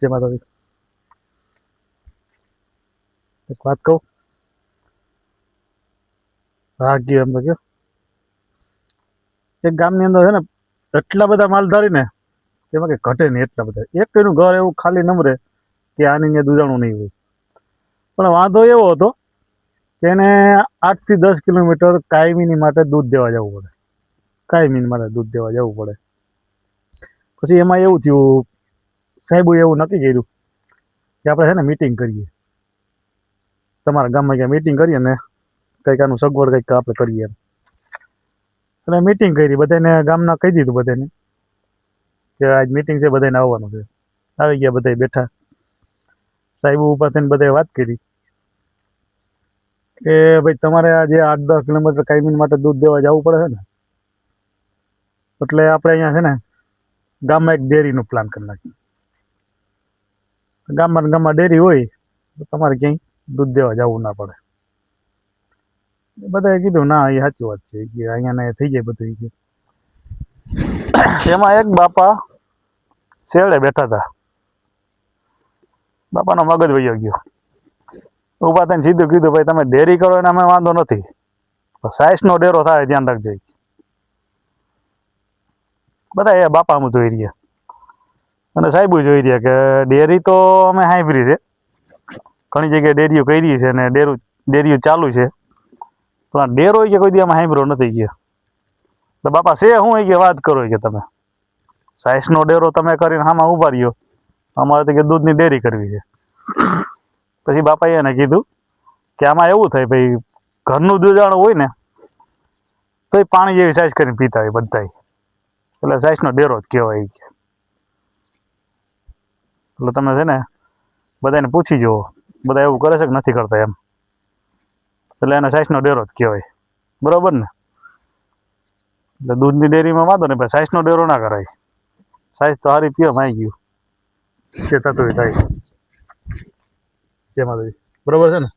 જેમાં તો એક વાત કહું, હા ગયો એમ તો કયો, એક ગામની અંદર છે ને એટલા બધા માલધારી ને એમાં કે ઘટે નહીં એટલા બધા. એક એનું ઘર એવું ખાલી નમરે કે આની અહીંયા દૂધાણું નહીં હોય. પણ વાંધો એવો હતો કે એને 8 થી 10 કિલોમીટર કાયમીની માટે દૂધ દેવા જવું પડે. કાયમીની માટે દૂધ દેવા જવું પડે. પછી એમાં એવું થયું, સાહેબે એવું નક્કી કર્યું કે આપણે છે ને મીટિંગ કરીએ, તમારા ગામમાં ક્યાં મીટિંગ કરીએ ને કંઈક આનું સગવડ કંઈક આપણે કરીએ એમ. એટલે મીટિંગ કરી, બધાને ગામના કહી દીધું બધાને કે આજ મીટિંગ છે, બધાને આવવાનું છે. આવી ગયા, બધા બેઠા. સાહેબ ઉભા થઈને બધાએ વાત કરી કે ભાઈ તમારે આ જે 8-10 કિલોમીટર કાયમી માટે દૂધ દેવા જવું પડે છે ને, એટલે આપણે અહીંયા છે ને ગામમાં એક ડેરીનું પ્લાન કરી નાખ્યું. ગામમાં ડેરી હોય તો તમારે ક્યાંય દૂધ દેવા જવું ના પડે. બધાએ કીધું ના, એ સાચી વાત છે કે અહીંયા ને થઈ જાય બધું છે. એમાં એક બાપા શેરડે બેઠા હતા. બાપાનો મગજ વયો ગયો. ઊભા થઈને સીધું કીધું, ભાઈ તમે ડેરી કરો એને અમે વાંધો નથી, સાઈસનો ડેરો થાય ધ્યાન રાખજો. બધા એ બાપા આમ જોઈ રહ્યા અને સાહેબ જોઈ રહ્યા કે ડેરી તો અમે સાંભળી છે, ઘણી જગ્યાએ ડેરીઓ કરી છે ને ડેરીઓ ચાલુ છે, પણ ડેરો કે કોઈ દી અમે સાંભળ્યો નથી ગયા. તો બાપા છે શું કે વાત કરો કે તમે સાઈસનો ડેરો તમે કરીને આમાં ઉભા રહ્યો, અમારે તો કે દૂધની ડેરી કરવી છે. પછી બાપાએ એને કીધું કે આમાં એવું થાય ભાઈ, ઘરનું દૂધાણું હોય ને તો એ પાણી જેવી સાઈઝ કરીને પીતા હોય બધા, એટલે સાઈસનો ડેરો જ કહેવાય. એટલે તમે છે ને બધાને પૂછી જુઓ, બધા એવું કરે છે કે નથી કરતા એમ, એટલે એને સાઈસનો ડેરો જ કહેવાય. બરોબર ને? એટલે દૂધની ડેરીમાં વાંધો ને, ભાઈ સાઈસનો ડેરો ના કરાય. સાઈઝ તો સારી પીવા માં આવી ગયું જે થતું થાય જેમાં. બરોબર છે ને?